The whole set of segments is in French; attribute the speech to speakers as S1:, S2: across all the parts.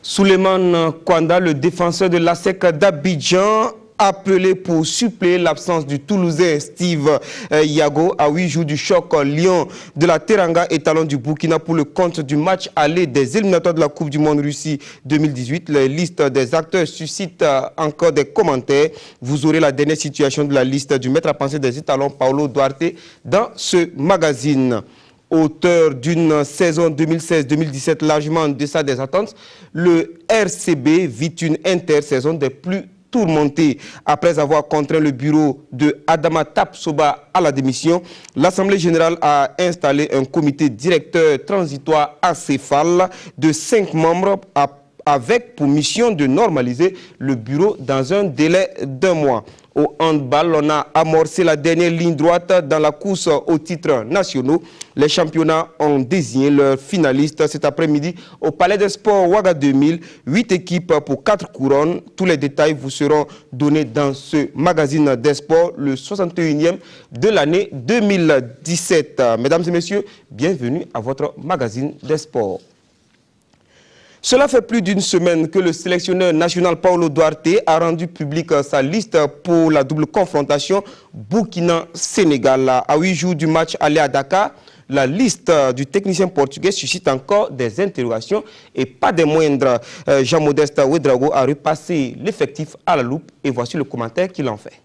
S1: Souleymane Kwanda, le défenseur de l'ASEC d'Abidjan, appelé pour suppléer l'absence du Toulousain Steve Yago à 8 jours du choc Lion de la Teranga étalon du Burkina pour le compte du match aller des éliminatoires de la Coupe du Monde Russie 2018. La liste des acteurs suscite encore des commentaires. Vous aurez la dernière situation de la liste du maître à penser des étalons Paulo Duarte dans ce magazine. Auteur d'une saison 2016-2017 largement en deçà des attentes, le RCB vit une intersaison des plus tourmentée. Après avoir contraint le bureau de Adama Tapsoba à la démission, l'Assemblée générale a installé un comité directeur transitoire acéphale de 5 membres avec pour mission de normaliser le bureau dans un délai d'1 mois. Au handball, on a amorcé la dernière ligne droite dans la course aux titres nationaux. Les championnats ont désigné leurs finalistes cet après-midi au Palais des Sports Ouaga 2000. 8 équipes pour 4 couronnes. Tous les détails vous seront donnés dans ce magazine des sports, le 61e de l'année 2017. Mesdames et messieurs, bienvenue à votre magazine des sports. Cela fait plus d'une semaine que le sélectionneur national Paulo Duarte a rendu public sa liste pour la double confrontation Burkina-Sénégal. À 8 jours du match aller à Dakar, la liste du technicien portugais suscite encore des interrogations et pas des moindres. Jean-Modeste Ouedraogo a repassé l'effectif à la loupe et voici le commentaire qu'il en fait.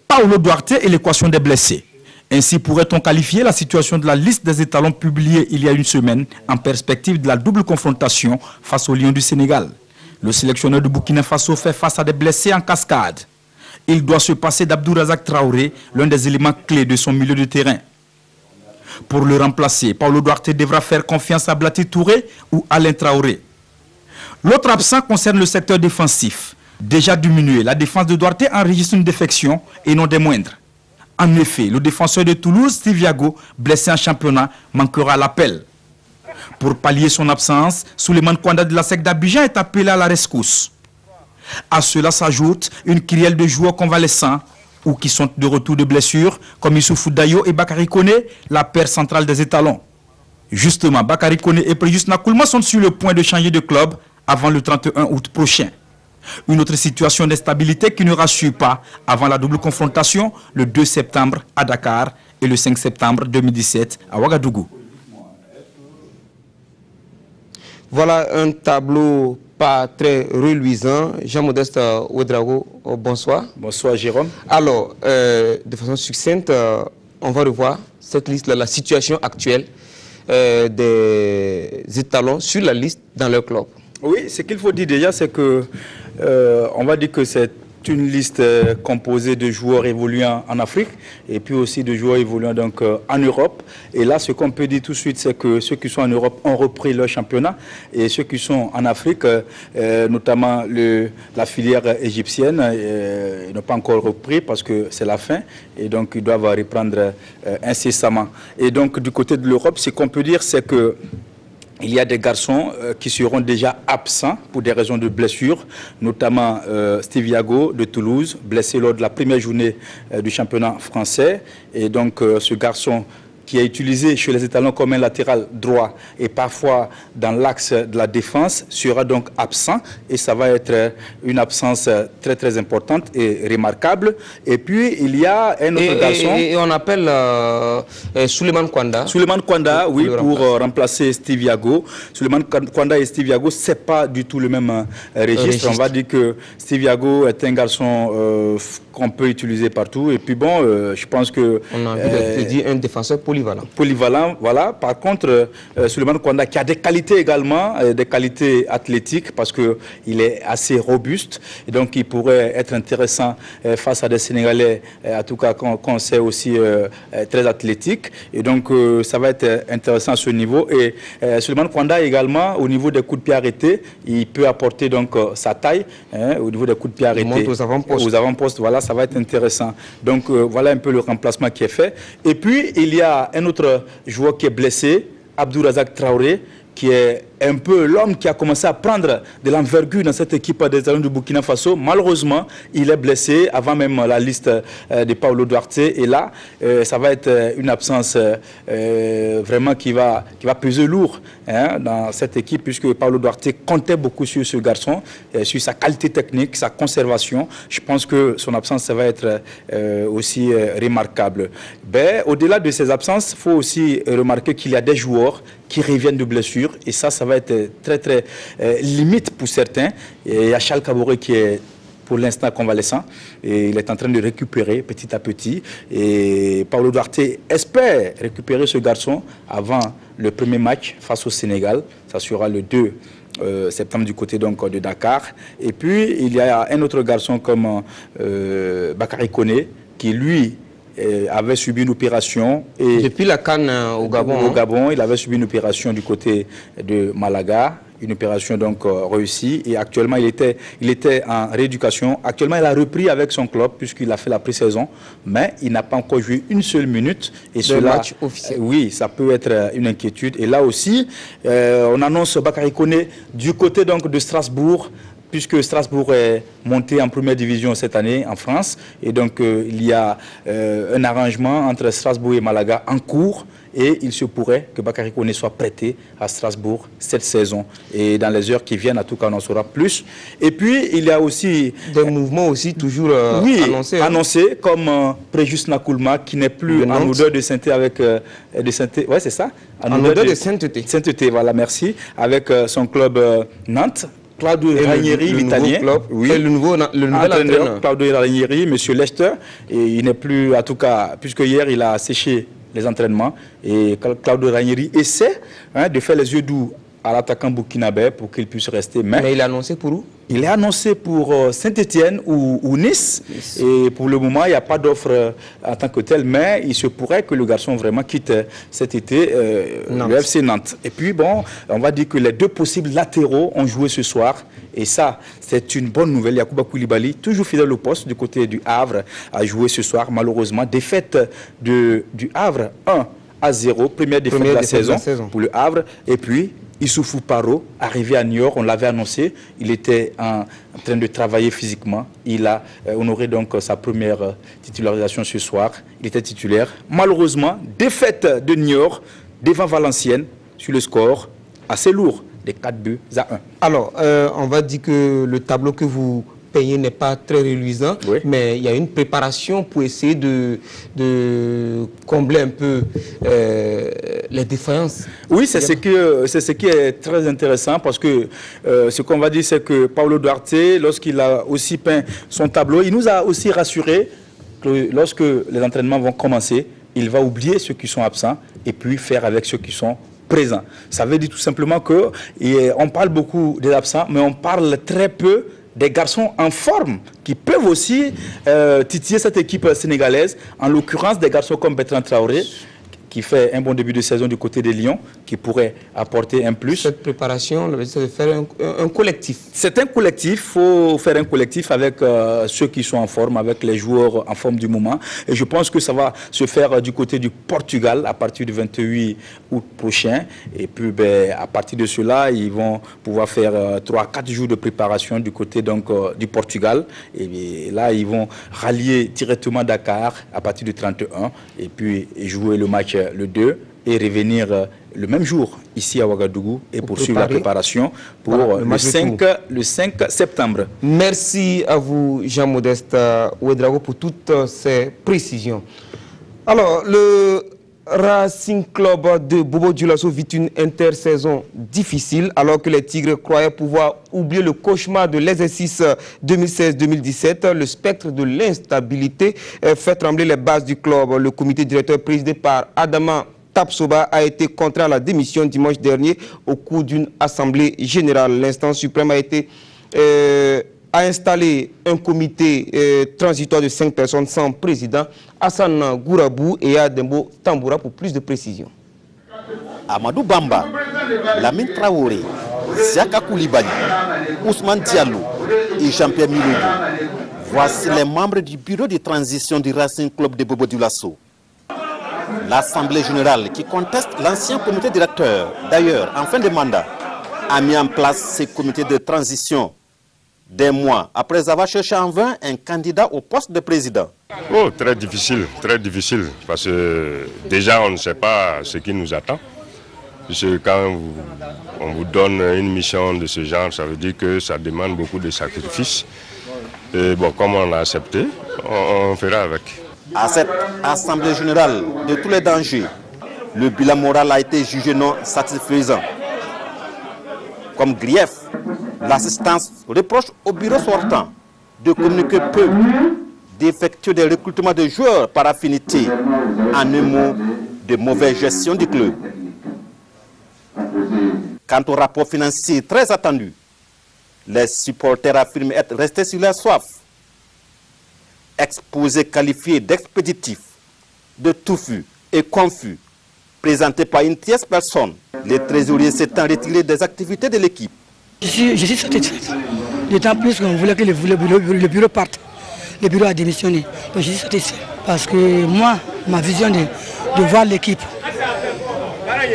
S2: Paulo Duarte et l'équation des blessés. Ainsi pourrait-on qualifier la situation de la liste des étalons publiée il y a une semaine en perspective de la double confrontation face aux Lions du Sénégal. Le sélectionneur de Burkina Faso fait face à des blessés en cascade. Il doit se passer d'Abdourazak Traoré, l'un des éléments clés de son milieu de terrain. Pour le remplacer, Paulo Duarte devra faire confiance à Blati Touré ou Alain Traoré. L'autre absent concerne le secteur défensif. Déjà diminué, la défense de Duarte enregistre une défection et non des moindres. En effet, le défenseur de Toulouse, Steve Yago, blessé en championnat, manquera l'appel. Pour pallier son absence, Souleymane Kwanda de l'ASEC d'Abidjan est appelé à la rescousse. À cela s'ajoute une kyrielle de joueurs convalescents ou qui sont de retour de blessure, comme Issoufou Dayo et Bakary Koné, la paire centrale des étalons. Justement, Bakary Koné et Préjus Nakoulma sont sur le point de changer de club avant le 31 août prochain. Une autre situation d'instabilité qui ne rassure pas avant la double confrontation le 2 septembre à Dakar et le 5 septembre 2017 à Ouagadougou.
S1: Voilà un tableau pas très reluisant. Jean-Modeste Ouedraogo, bonsoir.
S3: Bonsoir Jérôme.
S1: Alors, de façon succincte, on va revoir cette liste-là, la situation actuelle des étalons sur la liste dans leur club.
S3: Oui, ce qu'il faut dire déjà, c'est que on va dire que c'est une liste composée de joueurs évoluant en Afrique et puis aussi de joueurs évoluant donc en Europe. Et là, ce qu'on peut dire tout de suite, c'est que ceux qui sont en Europe ont repris leur championnat et ceux qui sont en Afrique, notamment la filière égyptienne, n'ont pas encore repris parce que c'est la fin et donc ils doivent reprendre incessamment. Et donc du côté de l'Europe, ce qu'on peut dire, c'est que il y a des garçons qui seront déjà absents pour des raisons de blessure, notamment Steve Yago de Toulouse, blessé lors de la première journée du championnat français. Et donc ce garçon qui est utilisé chez les étalons comme un latéral droit et parfois dans l'axe de la défense, sera donc absent et ça va être une absence très très importante et remarquable. Et puis il y a un autre garçon...
S1: Et on appelle Souleymane Kwanda.
S3: Souleymane Kwanda, oui, pour remplacer Steve Yago. Souleymane Kwanda et Steve Yago, ce n'est pas du tout le même registre. On va dire que Steve Yago est un garçon qu'on peut utiliser partout. Et puis bon, je pense que...
S1: On a envie de dire un défenseur polyvalent.
S3: Polyvalent, voilà. Par contre, Souleymane Kwanda qui a des qualités également, des qualités athlétiques parce qu'il est assez robuste et donc il pourrait être intéressant face à des Sénégalais, en tout cas qu'on sait aussi très athlétiques. Et donc ça va être intéressant à ce niveau. Et Souleymane Kwanda également, au niveau des coups de pied arrêtés, il peut apporter donc sa taille au niveau des coups de pied arrêtés.
S1: Il monte aux avant-postes.
S3: Aux avant-postes, voilà, ça va être intéressant. Donc voilà un peu le remplacement qui est fait. Et puis il y a un autre joueur qui est blessé, Abdourazak Traoré, qui est un peu l'homme qui a commencé à prendre de l'envergure dans cette équipe des Étalons du Burkina Faso. Malheureusement, il est blessé avant même la liste de Paulo Duarte. Et là, ça va être une absence vraiment qui va peser lourd dans cette équipe, puisque Paulo Duarte comptait beaucoup sur ce garçon, sur sa qualité technique, sa conservation. Je pense que son absence, ça va être aussi remarquable. Au-delà de ces absences, il faut aussi remarquer qu'il y a des joueurs qui reviennent de blessures, et ça va être très très limite pour certains. Et il y a Charles Caboret qui est pour l'instant convalescent, et il est en train de récupérer petit à petit, et Paulo Duarte espère récupérer ce garçon avant le premier match face au Sénégal. Ça sera le 2 septembre du côté donc de Dakar. Et puis il y a un autre garçon comme Bakary Koné qui lui avait subi une opération. Et
S1: depuis la CAN au Gabon.
S3: Au Gabon, il avait subi une opération du côté de Malaga, une opération donc réussie. Et actuellement, il était en rééducation. Actuellement, il a repris avec son club puisqu'il a fait la pré-saison, mais il n'a pas encore joué une seule minute. Et cela,
S1: match officiel.
S3: Oui, ça peut être une inquiétude. Et là aussi, on annonce Bakary Koné du côté donc de Strasbourg, puisque Strasbourg est monté en première division cette année en France. Et donc, il y a un arrangement entre Strasbourg et Malaga en cours. Et il se pourrait que Bakary Koné soit prêté à Strasbourg cette saison. Et dans les heures qui viennent, en tout cas, on en saura plus. Et puis, il y a aussi
S1: des mouvements aussi toujours annoncés.
S3: Annoncés, comme Préjus Nakoulma, qui n'est plus en odeur de sainteté avec... ouais, c'est ça.
S1: En odeur de sainteté.
S3: Sainteté, voilà, merci. Avec son club Nantes. Claudio Ranieri, l'Italien,
S1: oui. Le nouvel entraîneur.
S3: Claudio Ranieri, M. Lester, et il n'est plus, en tout cas, puisque hier il a séché les entraînements, et Claudio Ranieri essaie de faire les yeux doux à l'attaquant burkinabé pour qu'il puisse rester.
S1: Mais il est annoncé pour où?
S3: Il est annoncé pour Saint-Étienne ou Nice. Et pour le moment, il n'y a pas d'offre en tant que tel, mais il se pourrait que le garçon vraiment quitte cet été le FC Nantes. Et puis bon, on va dire que les deux possibles latéraux ont joué ce soir. Et ça, c'est une bonne nouvelle. Yacouba Koulibaly, toujours fidèle au poste du côté du Havre, a joué ce soir. Malheureusement, défaite du Havre 1-0, première défaite de la saison pour le Havre. Et puis, Issoufou Paro, arrivé à New York, on l'avait annoncé, il était en train de travailler physiquement. Il a honoré donc sa première titularisation ce soir. Il était titulaire. Malheureusement, défaite de New York devant Valenciennes sur le score assez lourd, des 4-2 à 1.
S1: Alors, on va dire que le tableau que vous payez n'est pas très reluisant, oui. Mais il y a une préparation pour essayer de combler un peu les défaillances.
S3: Oui, c'est ce qui est très intéressant, parce que ce qu'on va dire, c'est que Paulo Duarte, lorsqu'il a aussi peint son tableau, il nous a aussi rassuré que lorsque les entraînements vont commencer, il va oublier ceux qui sont absents et puis faire avec ceux qui sont présents. Ça veut dire tout simplement qu'on parle beaucoup des absents, mais on parle très peu des garçons en forme qui peuvent aussi titiller cette équipe sénégalaise, en l'occurrence des garçons comme Bertrand Traoré, qui fait un bon début de saison du côté des Lions, qui pourrait apporter un plus.
S1: Cette préparation, c'est de faire un collectif.
S3: C'est un collectif, il faut faire un collectif avec ceux qui sont en forme, avec les joueurs en forme du moment. Et je pense que ça va se faire du côté du Portugal à partir du 28 août prochain. Et puis à partir de cela, ils vont pouvoir faire 3-4 jours de préparation du côté donc, du Portugal. Et là, ils vont rallier directement Dakar à partir du 31 et puis jouer le match le 2 et revenir le même jour ici à Ouagadougou et poursuivre la préparation pour le 5 septembre.
S1: Merci à vous, Jean-Modeste Ouedraogo, pour toutes ces précisions. Alors, le Racing Club de Bobo Dioulasso vit une intersaison difficile, alors que les Tigres croyaient pouvoir oublier le cauchemar de l'exercice 2016-2017. Le spectre de l'instabilité fait trembler les bases du club. Le comité directeur présidé par Adama Tapsoba a été contraint à la démission dimanche dernier au cours d'une assemblée générale. L'instance suprême a installé un comité transitoire de 5 personnes sans président, Hassan Gourabou et Adembo Tamboura, pour plus de précisions.
S4: Amadou Bamba, Lamine Traoré, Siaka Koulibaly, Ousmane Diallo et Jean-Pierre Miloudou. Voici les membres du bureau de transition du Racing Club de Bobo Dioulasso. L'Assemblée générale qui conteste l'ancien comité directeur, d'ailleurs en fin de mandat, a mis en place ce comité de transition des mois après avoir cherché en vain un candidat au poste de président.
S5: Oh, très difficile, parce que déjà on ne sait pas ce qui nous attend. Puisque quand on vous donne une mission de ce genre, ça veut dire que ça demande beaucoup de sacrifices. Et bon, comme on l'a accepté, on fera avec.
S4: À cette assemblée générale de tous les dangers, le bilan moral a été jugé non satisfaisant. Comme grief, l'assistance reproche au bureau sortant de communiquer peu, d'effectuer des recrutements de joueurs par affinité, en un mot, de mauvaise gestion du club. Quant au rapport financier très attendu, les supporters affirment être restés sur leur soif. Exposé qualifié d'expéditif, de touffu et confus, présenté par une tierce personne, les trésoriers s'étant retirés des activités de l'équipe.
S6: Je suis satisfait. D'autant plus qu'on voulait que le bureau parte. Le bureau a démissionné. Donc je suis satisfait. Parce que moi, ma vision de voir l'équipe,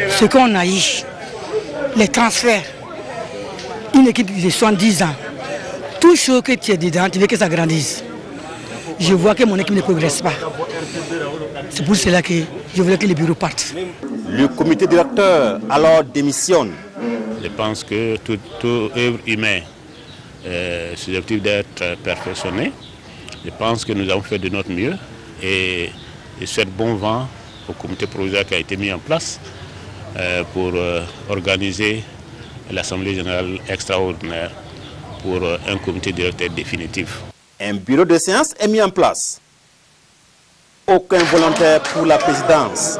S6: ce qu'on a eu, les transferts, une équipe de 70 ans, tout ce que tu es dedans, tu veux que ça grandisse. Je vois que mon équipe ne progresse pas. C'est pour cela que je voulais que le bureau parte.
S4: Le comité directeur alors démissionne.
S7: Je pense que toute œuvre humaine est susceptible d'être perfectionnée. Je pense que nous avons fait de notre mieux et je souhaite bon vent au comité provisoire qui a été mis en place pour organiser l'Assemblée générale extraordinaire pour un comité directeur définitif.
S4: Un bureau de séance est mis en place. Aucun volontaire pour la présidence.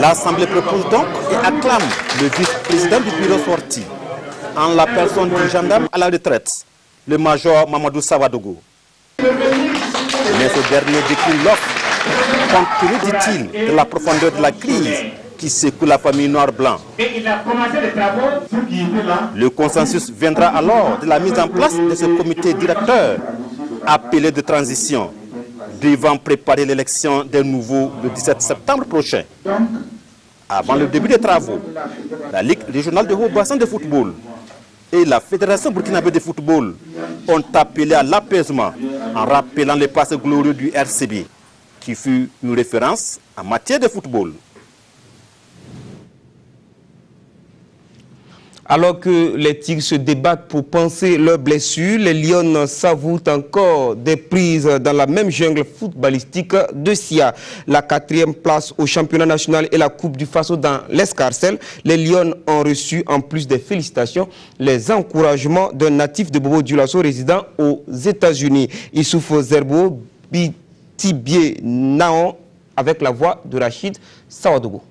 S4: L'Assemblée propose donc et acclame le vice-président du bureau sorti, en la personne du gendarme à la retraite, le major Mamadou Savadougou. Mais ce dernier décline l'offre, compte tenu, dit-il, de la profondeur de la crise qui secoue la famille noir-blanc. Le consensus viendra alors de la mise en place de ce comité directeur, appelé de transition, devant préparer l'élection des nouveaux le 17 septembre prochain. Avant le début des travaux, la Ligue régionale de haut bassin de football et la Fédération burkinabé de football ont appelé à l'apaisement en rappelant les passes glorieux du RCB, qui fut une référence en matière de football.
S1: Alors que les Tigres se débattent pour penser leurs blessures, les Lions s'avouent encore des prises dans la même jungle footballistique de Sia. La 4e place au championnat national et la Coupe du Faso dans l'escarcelle. Les Lions ont reçu, en plus des félicitations, les encouragements d'un natif de Bobo Dioulasso résident aux États-Unis. Issouf Zerbo Bitibie Naon avec la voix de Rachid Sawadogo.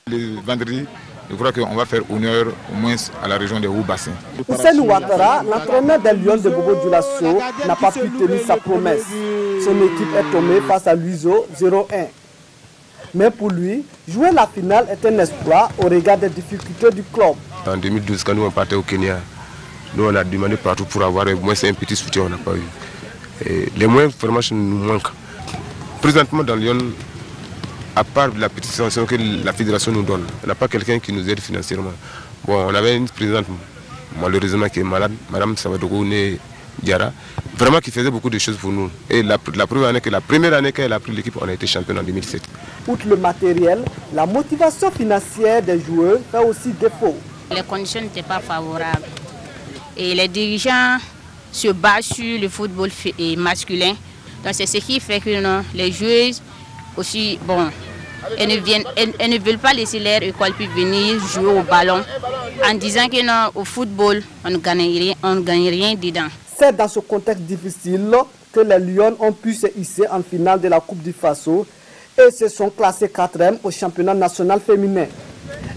S8: Le vendredi, je crois qu'on va faire honneur au moins à la région des Hauts-Bassins.
S9: Hussein Ouattara, l'entraîneur des Lions de Bobo Dioulasso, n'a pas pu tenir sa promesse. Son équipe est tombée face à l'UISO 0-1. Mais pour lui, jouer la finale est un exploit au regard des difficultés du club.
S5: En 2012, quand nous on partait au Kenya, nous on a demandé partout pour avoir au moins un petit soutien, on n'a pas eu. Et les moyens vraiment nous manquent. Présentement dans Lyon, à part la petite subvention que la fédération nous donne, on n'a pas quelqu'un qui nous aide financièrement. Bon, on avait une présidente, malheureusement, qui est malade, Madame Savadogo Diara, vraiment qui faisait beaucoup de choses pour nous. Et la première année qu'elle a pris l'équipe, on a été champion en 2007.
S9: Outre le matériel, la motivation financière des joueurs fait aussi défaut.
S10: Les conditions n'étaient pas favorables. Et les dirigeants se basent sur le football masculin. Donc c'est ce qui fait que non, les joueuses aussi, bon, elles ne veulent pas laisser leur école puis venir jouer au ballon en disant que non, au football, on ne gagne rien dedans.
S9: C'est dans ce contexte difficile que les Lions ont pu se hisser en finale de la Coupe du Faso et se sont classés 4e au championnat national féminin.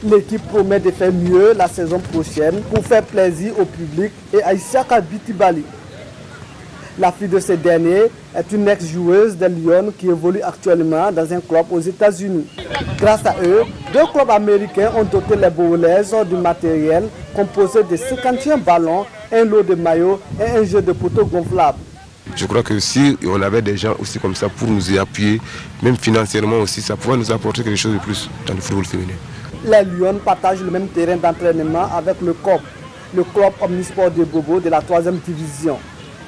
S9: L'équipe promet de faire mieux la saison prochaine pour faire plaisir au public et à Isiaka Bitibali. La fille de ce dernier est une ex-joueuse des Lions qui évolue actuellement dans un club aux États-Unis. Grâce à eux, 2 clubs américains ont doté les Boulaises du matériel composé de 51 ballons, un lot de maillots et un jeu de poteaux gonflables.
S5: Je crois que si on avait des gens aussi comme ça pour nous y appuyer, même financièrement aussi, ça pourrait nous apporter quelque chose de plus dans le football féminin.
S9: Les Lions partagent le même terrain d'entraînement avec le club omnisport de Bobo de la 3e division.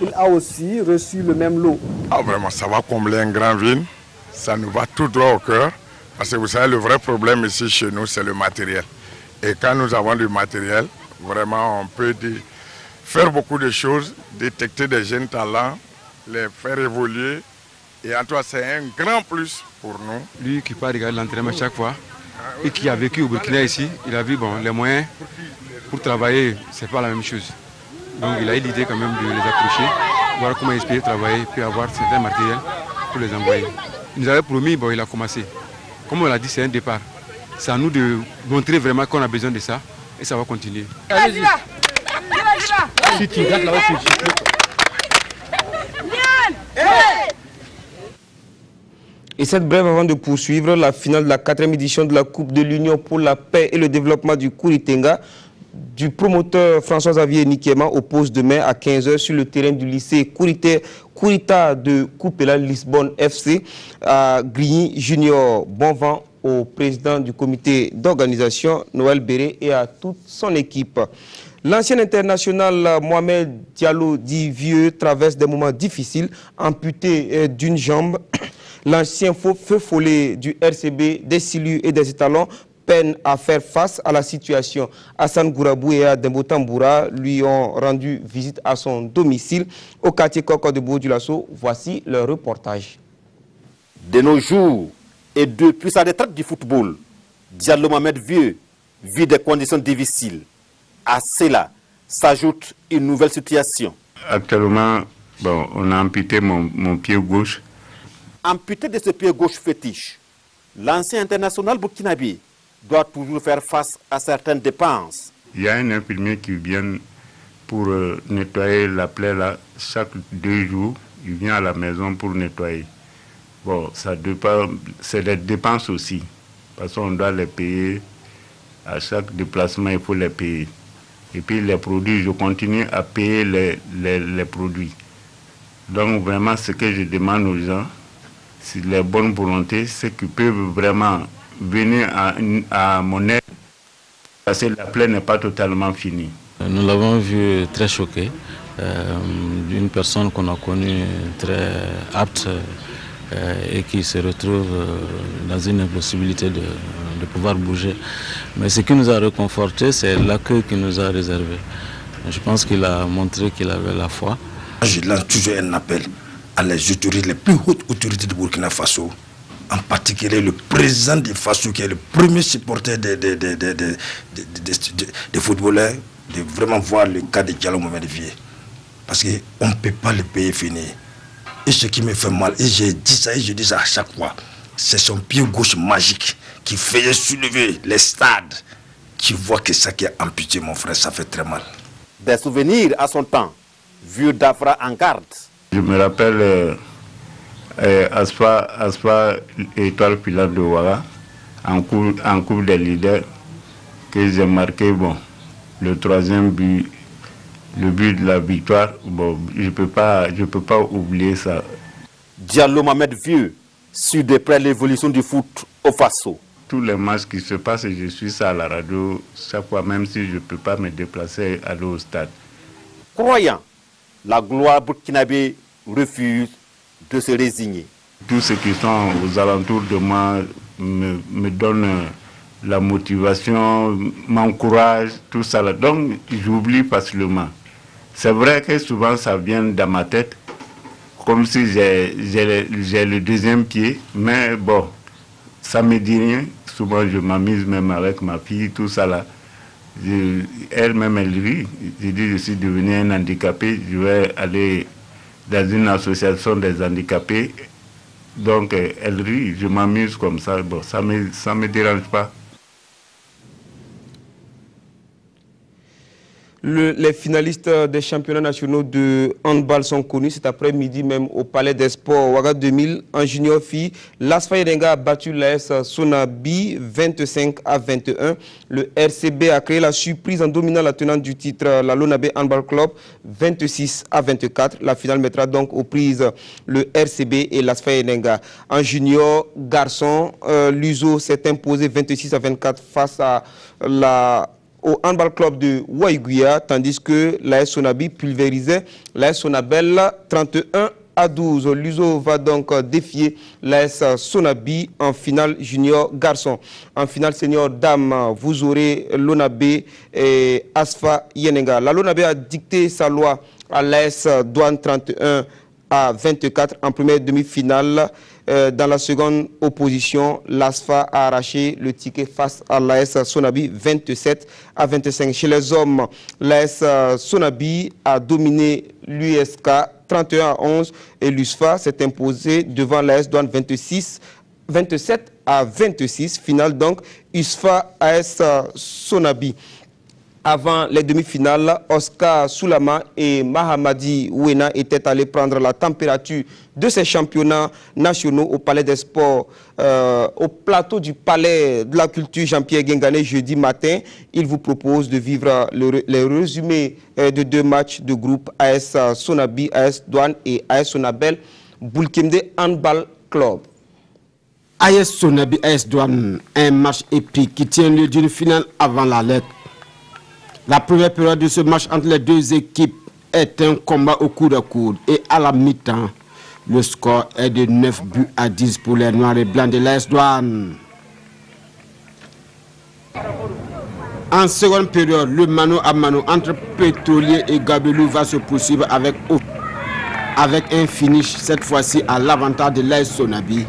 S9: Il a aussi reçu le même lot.
S11: Ah, vraiment, ça va combler un grand vide. Ça nous va tout droit au cœur. Parce que vous savez, le vrai problème ici chez nous, c'est le matériel. Et quand nous avons du matériel, vraiment, on peut faire beaucoup de choses, détecter des jeunes talents, les faire évoluer. Et en tout cas, c'est un grand plus pour nous.
S12: Lui qui part regarder l'entraînement chaque fois et qui a vécu au Burkina ici, il a vu les moyens pour travailler, c'est pas la même chose. Donc il a eu l'idée quand même de les approcher, voir comment ils peuvent travailler, puis avoir certains matériels pour les envoyer. Il nous avait promis, il a commencé. Comme on l'a dit, c'est un départ. C'est à nous de montrer vraiment qu'on a besoin de ça et ça va continuer. Allez-y. Si tu regardes là-haut,
S1: Et cette brève avant de poursuivre, la finale de la 4e édition de la Coupe de l'Union pour la paix et le développement du Kouritenga du promoteur François-Xavier Nikema oppose demain à 15 h sur le terrain du lycée Kourita de Koupela Lisbonne FC à Grigny Junior. Bon vent au président du comité d'organisation Noël Béré et à toute son équipe. L'ancien international Mohamed Diallo dit vieux traverse des moments difficiles, amputé d'une jambe. L'ancien feu follet du RCB, des Silus et des étalons peine à faire face à la situation. Hassan Gourabou et Adembo Tamboura lui ont rendu visite à son domicile au quartier Coco de Bourg-du-Lasso. Voici leur reportage.
S4: De nos jours et depuis sa retraite du football, Diallo Mohamed Vieux vit des conditions difficiles. À cela s'ajoute une nouvelle situation.
S13: Actuellement, on a amputé mon pied gauche.
S4: Amputé de ce pied gauche fétiche, l'ancien international burkinabé doit toujours faire face à certaines dépenses.
S13: Il y a un infirmier qui vient pour nettoyer la plaie là chaque 2 jours. Il vient à la maison pour nettoyer. Bon, ça dépend, c'est des dépenses aussi, parce qu'on doit les payer. À chaque déplacement, il faut les payer. Et puis les produits, je continue à payer les produits. Donc vraiment, ce que je demande aux gens, c'est les bonnes volontés, c'est qu'ils peuvent vraiment venir à mon aide, parce que la plaie n'est pas totalement finie.
S14: Nous l'avons vu très choqué, d'une personne qu'on a connue très apte et qui se retrouve dans une impossibilité de pouvoir bouger. Mais ce qui nous a réconforté, c'est l'accueil qu'il nous a réservé. Je pense qu'il a montré qu'il avait la foi.
S15: Je lance toujours un appel à les autorités, les plus hautes autorités de Burkina Faso, en particulier le président de Faso, qui est le premier supporter des footballeurs, de vraiment voir le cas de Diallo Mohamed Vieux. Parce qu'on ne peut pas le payer fini. Et ce qui me fait mal, et j'ai dit ça et je dis ça à chaque fois, c'est son pied gauche magique qui faisait soulever les stades, qui voit que ça qui est amputé, mon frère, ça fait très mal.
S4: Des souvenirs à son temps, Vieux Dafra en garde.
S13: Je me rappelle Aspa Étoile Pilar de Ouara, en Coupe des leaders, que j'ai marqué le 3e but, le but de la victoire. Je peux pas oublier ça.
S4: Diallo Mohamed Vieux suit de près l'évolution du foot au Faso.
S13: Tous les matchs qui se passent, je suis ça à la radio chaque fois, même si je ne peux pas me déplacer aller au stade.
S4: Croyant, la gloire burkinabé refuse de se résigner.
S13: Tous ceux qui sont aux alentours de moi me donnent la motivation, m'encouragent, tout ça. Donc j'oublie facilement. C'est vrai que souvent ça vient dans ma tête, comme si j'ai le 2e pied, mais bon, ça ne me dit rien. Souvent je m'amuse même avec ma fille, tout ça là. Elle-même, elle rit. Je dis, je suis devenu un handicapé, je vais aller dans une association des handicapés. Donc, elle rit, je m'amuse comme ça. Bon, ça me dérange pas.
S1: Les finalistes des championnats nationaux de handball sont connus cet après-midi même au Palais des Sports Ouaga 2000 en junior filles. L'ASFA Yenenga a battu l'AS Sonabi 25-21. Le RCB a créé la surprise en dominant la tenante du titre, la Lonabe Handball Club 26-24. La finale mettra donc aux prises le RCB et l'ASFA Yenenga. En junior garçon, l'USO s'est imposé 26-24 face à au handball club de Waiguia, tandis que l'AS Sonabi pulvérisait l'AS Sonabel 31-12. L'USO va donc défier l'AS Sonabi en finale junior garçon. En finale senior dame, vous aurez Lonabe et Asfa Yenenga. La Lonabe a dicté sa loi à l'AS Douane 31-24 en première demi-finale. Dans la seconde opposition, l'ASFA a arraché le ticket face à l'AS Sonabi 27-25. Chez les hommes, l'AS Sonabi a dominé l'USK 31-11 et l'USFA s'est imposé devant l'AS Douane 27-26. Finale donc USFA AS Sonabi. Avant les demi-finales, Oscar Soulama et Mahamadi Ouena étaient allés prendre la température de ces championnats nationaux au Palais des Sports, au plateau du Palais de la Culture Jean-Pierre Guingané jeudi matin. Il vous propose de vivre les résumés de deux matchs de groupe AS Sonabi, AS Douane et AS Sonabel Boulkemde Handball Club.
S16: AS Sonabi, AS Douane, un match épique qui tient lieu d'une finale avant la lettre. La première période de ce match entre les deux équipes est un combat au coude à coude et à la mi-temps, le score est de 9-10 pour les Noirs et Blancs de l'AS Douane. En seconde période, le mano à mano entre Pétrolier et Gabelou va se poursuivre avec un finish cette fois-ci à l'avantage de l'AS Sonabi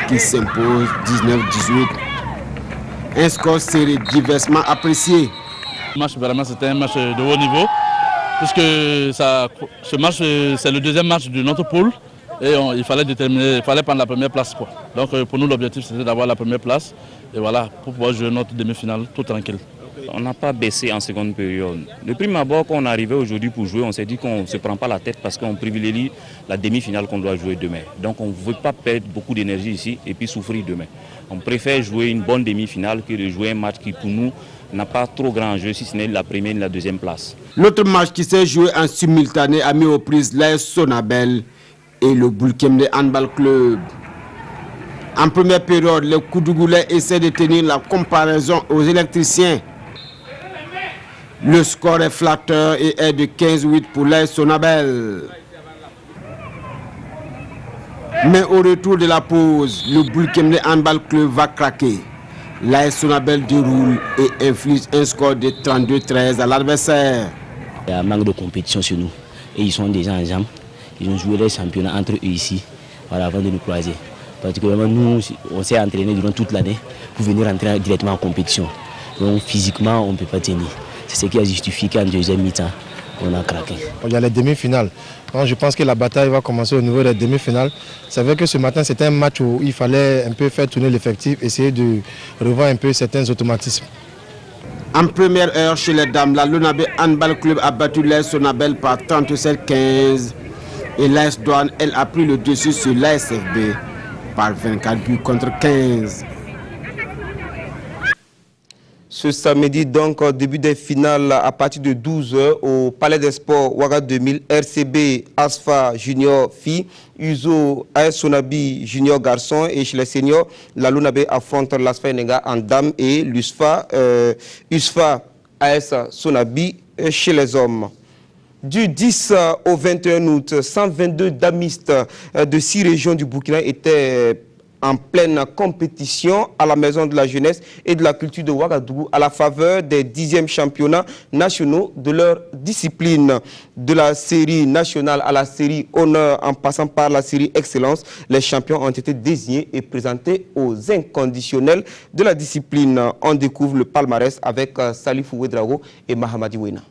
S16: qui s'impose 19-18. Un score serré diversement apprécié.
S17: Le match, vraiment, c'était un match de haut niveau, puisque ce match, c'est le deuxième match de notre poule, et il fallait prendre la première place, quoi. Donc pour nous, l'objectif, c'était d'avoir la première place, et voilà, pour pouvoir jouer notre demi-finale tout tranquille.
S18: On n'a pas baissé en seconde période. De prime abord, quand on est arrivé aujourd'hui pour jouer, on s'est dit qu'on ne se prend pas la tête parce qu'on privilégie la demi-finale qu'on doit jouer demain. Donc on ne veut pas perdre beaucoup d'énergie ici et puis souffrir demain. On préfère jouer une bonne demi-finale que de jouer un match qui, pour nous, n'a pas trop grand jeu, si ce n'est la première et la deuxième place.
S16: L'autre match qui s'est joué en simultané a mis aux prises l'AS Sonabel et le Boulkemde Handball Club. En première période, les Koudougoulet essaient de tenir la comparaison aux électriciens. Le score est flatteur et est de 15-8 pour l'AS Sonabel. Mais au retour de la pause, le Boulkemde Handball Club va craquer. L'AS Sonabel déroule et inflige un score de 32-13 à l'adversaire.
S19: Il y a un manque de compétition sur nous. Et ils sont déjà en jambes. Ils ont joué les championnats entre eux ici, voilà, avant de nous croiser. Particulièrement nous, on s'est entraîné durant toute l'année pour venir entrer directement en compétition. Donc physiquement, on ne peut pas tenir. C'est ce qui a justifié qu'en deuxième mi-temps, on a craqué.
S20: Il y a les demi-finales. Donc, je pense que la bataille va commencer au niveau des demi-finales. C'est vrai que ce matin, c'était un match où il fallait un peu faire tourner l'effectif, essayer de revoir un peu certains automatismes.
S16: En première heure, chez les dames, la Lonabe Handball Club a battu l'AS Sonabel par 37-15. Et l'AS Douane, elle, a pris le dessus sur l'ASFB par 24 buts contre 15.
S1: Ce samedi, donc, début des finales à partir de 12h au Palais des Sports Ouaga 2000, RCB ASFA Junior Filles, USO AS Sonabi Junior Garçon et chez les seniors, la Lonabe affronte l'ASFA Yenenga en dames et l'USFA AS Sonabi chez les hommes. Du 10 au 21 août, 122 damistes de 6 régions du Burkina étaient en pleine compétition à la Maison de la Jeunesse et de la Culture de Ouagadougou à la faveur des 10e championnats nationaux de leur discipline. De la série nationale à la série honneur en passant par la série excellence, les champions ont été désignés et présentés aux inconditionnels de la discipline. On découvre le palmarès avec Salifou Ouedraogo et Mahamadi Ouena.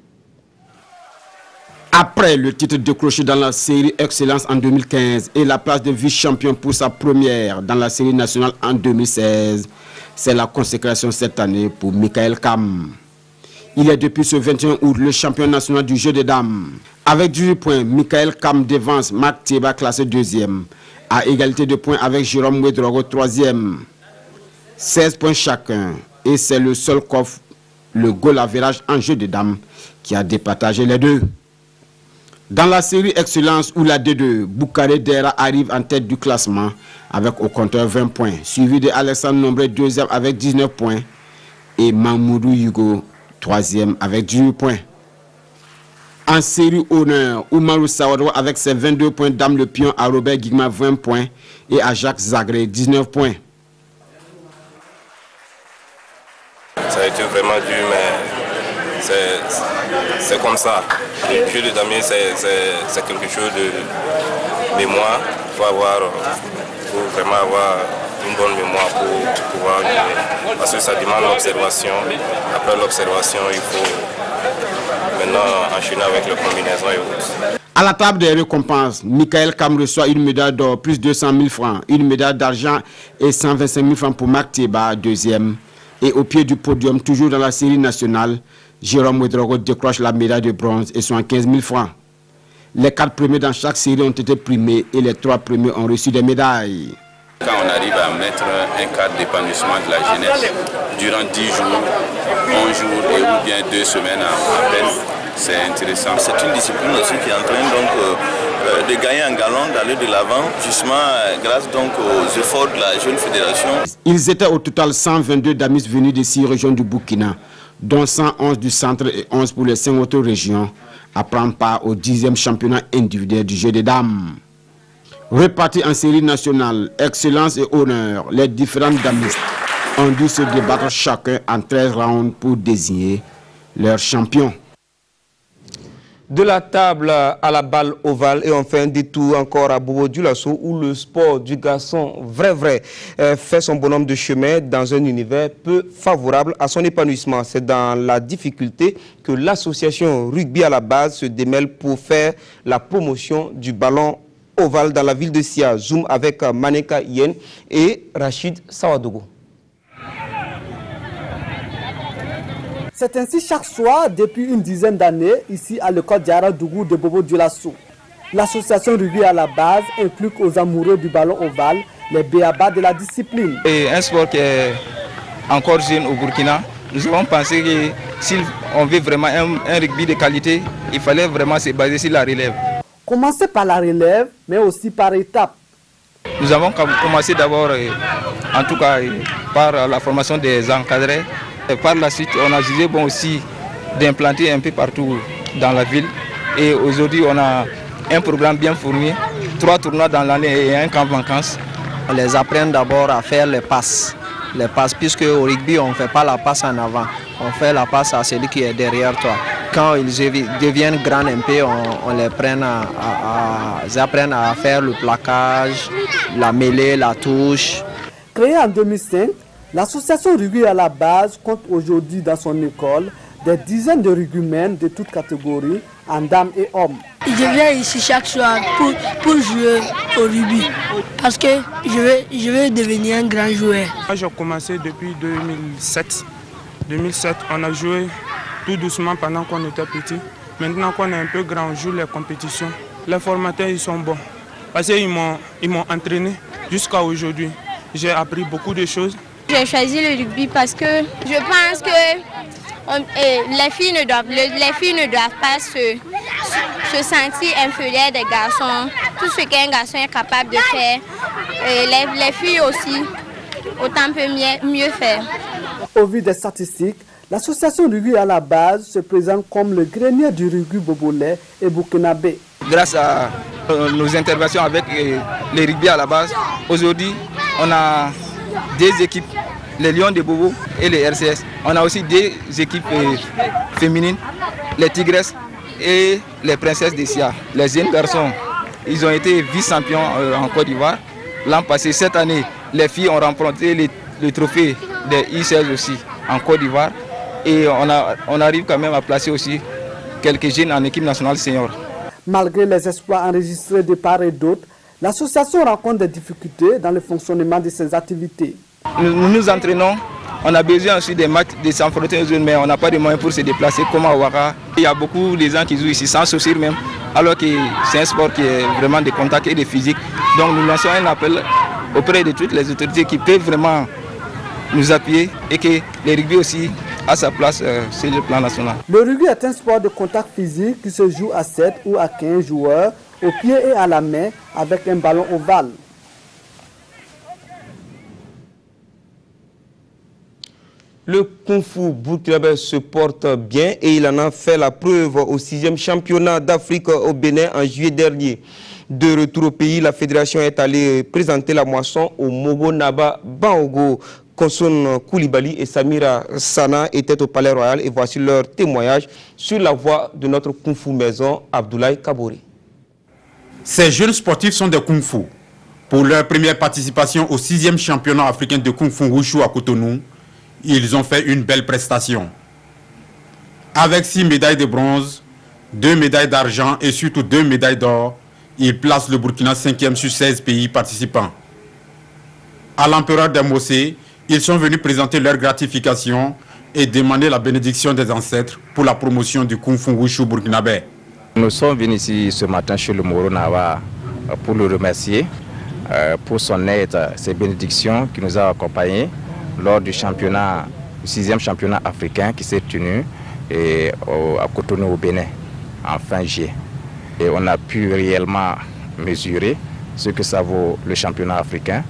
S16: Après le titre décroché dans la série Excellence en 2015 et la place de vice-champion pour sa première dans la série nationale en 2016, c'est la consécration cette année pour Michael Kam. Il est depuis ce 21 août le champion national du jeu des dames. Avec 18 points, Michael Kam devance Marc Thieba classé 2e. À égalité de points avec Jérôme Ouedraogo 3e. 16 points chacun. Et c'est le seul coffre, le goal average en jeu de dames, qui a départagé les deux. Dans la série Excellence ou la D2, Boukaré Dera arrive en tête du classement avec au compteur 20 points, suivi de Alexandre Nombré 2e avec 19 points et Mamoudou Hugo 3e avec 18 points. En série Honneur, Oumarou Sawadwa avec ses 22 points, Dame le Pion à Robert Guigma 20 points et à Jacques Zagré 19 points.
S21: Ça a été vraiment dur, mais c'est comme ça. Le jeu de damier, c'est quelque chose de mémoire. Il faut vraiment avoir une bonne mémoire pour pouvoir jouer. Parce que ça demande l'observation. Après l'observation, il faut maintenant enchaîner avec les combinaisons et autres.
S16: À la table des récompenses, Michael Kam reçoit une médaille d'or plus 200 000 francs, une médaille d'argent et 125 000 francs pour Marc Thieba, 2e. Et au pied du podium, toujours dans la série nationale, Jérôme Ouedraogo décroche la médaille de bronze et 75 000 francs. Les 4 premiers dans chaque série ont été primés et les 3 premiers ont reçu des médailles.
S22: Quand on arrive à mettre un cadre d'épanouissement de la jeunesse durant 10 jours, 11 jours et ou bien 2 semaines à peine, c'est intéressant. C'est une discipline aussi qui est en train donc, de gagner un galon, d'aller de l'avant, justement grâce donc aux efforts de la jeune fédération. Ils étaient au total 122 damis venus des 6 régions du Burkina, dont 111 du centre et 11 pour les 5 autres régions, à prendre part au 10e championnat individuel du jeu des dames. Répartis en série nationale, Excellence et Honneur, les différentes damistes ont dû se débattre chacun en 13 rounds pour désigner leur champion.
S1: De la table à la balle ovale et on fait un détour encore à Bobo Dioulasso où le sport du garçon vrai fait son bonhomme de chemin dans un univers peu favorable à son épanouissement. C'est dans la difficulté que l'association Rugby à la base se démêle pour faire la promotion du ballon ovale dans la ville de Sia. Zoom avec Maneka Yen et Rachid Sawadogo.
S9: C'est ainsi chaque soir depuis une dizaine d'années ici à l'école Diara Dougou de Bobo Dioulasso. L'association Rugby à la base implique aux amoureux du ballon ovale les béabas de la discipline.
S23: Et un sport qui est encore jeune au Burkina, nous avons pensé que si on veut vraiment un rugby de qualité, il fallait vraiment se baser sur la relève.
S9: Commencer par la relève, mais aussi par étapes.
S23: Nous avons commencé d'abord, en tout cas, par la formation des encadrés. Et par la suite, on a jugé bon aussi d'implanter un peu partout dans la ville. Et aujourd'hui, on a un programme bien fourni, 3 tournois dans l'année et un camp de vacances.
S24: On les apprend d'abord à faire les passes. Les passes, puisque au rugby, on ne fait pas la passe en avant. On fait la passe à celui qui est derrière toi. Quand ils deviennent grands un peu, on les apprend à faire le plaquage, la mêlée, la touche.
S9: Créée en 2005, l'association Rugby à la base compte aujourd'hui dans son école des dizaines de rugbymen de toutes catégories, en dames et hommes.
S25: Je viens ici chaque soir pour jouer au rugby parce que je veux devenir un grand joueur.
S26: J'ai commencé depuis 2007. 2007, on a joué tout doucement pendant qu'on était petit. Maintenant qu'on est un peu grand, on joue les compétitions. Les formateurs, ils sont bons parce qu'ils m'ont entraîné jusqu'à aujourd'hui. J'ai appris beaucoup de choses.
S10: J'ai choisi le rugby parce que je pense que les filles ne doivent pas se sentir inférieures des garçons. Tout ce qu'un garçon est capable de faire, les filles aussi, autant peut mieux faire.
S9: Au vu des statistiques, l'association Rugby à la base se présente comme le grenier du rugby bobolais et burkinabé.
S23: Grâce à nos interventions avec les rugby à la base, aujourd'hui, on a des équipes, les Lions de Bobo et les RCS. On a aussi des équipes féminines, les Tigresses et les Princesses de Sia. Les jeunes garçons, ils ont été vice-champions en Côte d'Ivoire. L'an passé, cette année, les filles ont remporté le trophée des I16 aussi en Côte d'Ivoire. Et on arrive quand même à placer aussi quelques jeunes en équipe nationale senior.
S9: Malgré les exploits enregistrés de part et d'autre, l'association rencontre des difficultés dans le fonctionnement de ses activités.
S23: Nous nous entraînons On a besoin aussi des matchs de s'affronter aux zones, mais on n'a pas de moyens pour se déplacer comme à Ouaga. Il y a beaucoup de gens qui jouent ici sans saucir même, alors que c'est un sport qui est vraiment de contact et de physique. Donc nous lançons un appel auprès de toutes les autorités qui peuvent vraiment nous appuyer et que le rugby aussi a sa place sur le plan national.
S9: Le rugby est un sport de contact physique qui se joue à 7 ou à 15 joueurs, au pied et à la main, avec un ballon ovale.
S1: Le kung-fu burkinabé se porte bien et il en a fait la preuve au 6e championnat d'Afrique au Bénin en juillet dernier. De retour au pays, la fédération est allée présenter la moisson au Mogo Naba Bango. Konson Koulibaly et Samira Sana étaient au Palais Royal et voici leur témoignage sur la voie de notre kung-fu maison, Abdoulaye Kabori.
S2: Ces jeunes sportifs sont des kung-fu. Pour leur première participation au 6e championnat africain de kung-fu Wushu à Cotonou, ils ont fait une belle prestation. Avec 6 médailles de bronze, 2 médailles d'argent et surtout 2 médailles d'or, ils placent le Burkina 5e sur 16 pays participants. À l'empereur d'Amosé, ils sont venus présenter leur gratification et demander la bénédiction des ancêtres pour la promotion du Kung Fu Wushu burkinabé.
S3: Nous sommes venus ici ce matin chez le Moro Naba pour le remercier pour son aide, ses bénédictions qui nous a accompagnés lors du 6e championnat africain qui s'est tenu à Cotonou au Bénin en fin juillet. Et on a pu réellement mesurer ce que ça vaut le championnat africain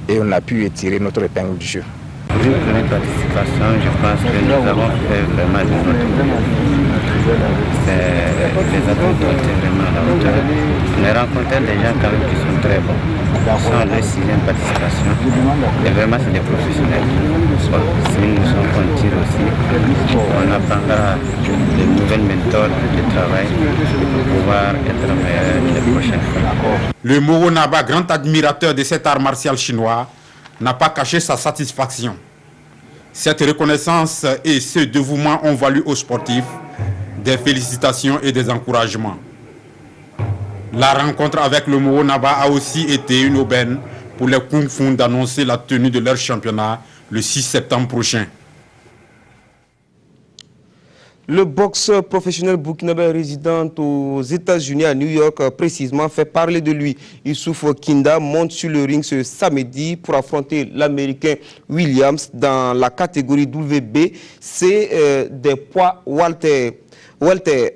S3: et on a pu étirer notre épingle du jeu.
S5: Pour une première participation, je pense que nous avons fait vraiment de notre mieux. Les athlètes ont été vraiment à la hauteur. On a rencontré des gens quand même qui sont très bons. Ils sont à leur 6e participation. Et vraiment, c'est des professionnels. Si nous sommes continués aussi, on apprendra de nouvelles méthodes de travail pour pouvoir être meilleurs les prochaines fois.
S2: Le Moro Naba, grand admirateur de cet art martial chinois, n'a pas caché sa satisfaction. Cette reconnaissance et ce dévouement ont valu aux sportifs des félicitations et des encouragements. La rencontre avec le Moro Naba a aussi été une aubaine pour les Kung Fu d'annoncer la tenue de leur championnat le 6 septembre prochain.
S1: Le boxeur professionnel burkinabé résident aux États-Unis à New York précisément fait parler de lui. Youssouf Kinda monte sur le ring ce samedi pour affronter l'Américain Williams dans la catégorie WB. C'est des poids Walter,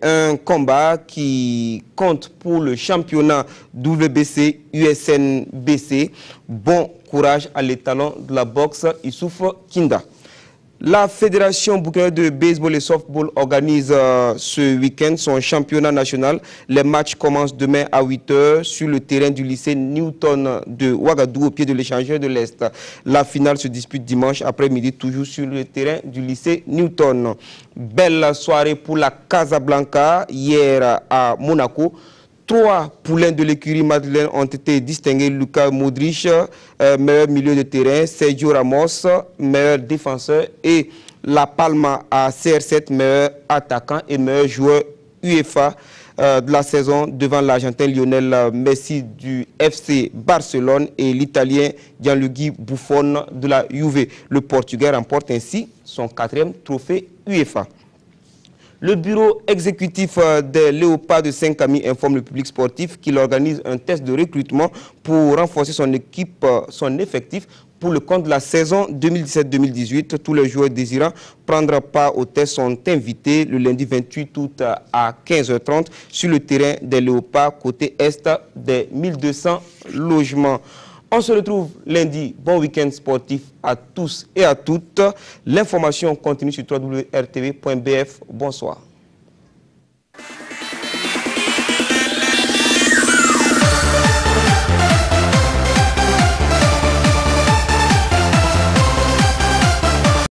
S1: un combat qui compte pour le championnat WBC, USNBC. Bon courage à l'étalon de la boxe, Youssouf Kinda. La Fédération burkinabé de baseball et softball organise ce week-end son championnat national. Les matchs commencent demain à 8 h sur le terrain du lycée Newton de Ouagadougou au pied de l'échangeur de l'Est. La finale se dispute dimanche après-midi toujours sur le terrain du lycée Newton. Belle soirée pour la Casablanca hier à Monaco. 3 poulains de l'écurie madeleine ont été distingués. Luka Modric, meilleur milieu de terrain, Sergio Ramos, meilleur défenseur et La Palma à CR7, meilleur attaquant et meilleur joueur UEFA de la saison devant l'Argentin Lionel Messi du FC Barcelone et l'Italien Gianluigi Buffon de la Juve. Le Portugais remporte ainsi son 4e trophée UEFA. Le bureau exécutif des Léopards de Saint-Camille informe le public sportif qu'il organise un test de recrutement pour renforcer son effectif pour le compte de la saison 2017-2018. Tous les joueurs désirant prendre part au test sont invités le lundi 28 août à 15 h 30 sur le terrain des Léopards, côté est des 1200 logements. On se retrouve lundi. Bon week-end sportif à tous et à toutes. L'information continue sur www.rtv.bf. Bonsoir.